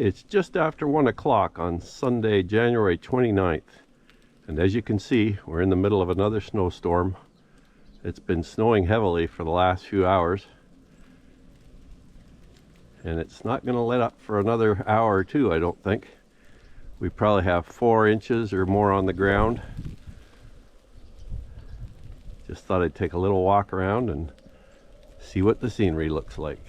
It's just after 1 o'clock on Sunday, January 29th. And as you can see, we're in the middle of another snowstorm. It's been snowing heavily for the last few hours. And it's not going to let up for another hour or two, I don't think. We probably have 4 inches or more on the ground. Just thought I'd take a little walk around and see what the scenery looks like.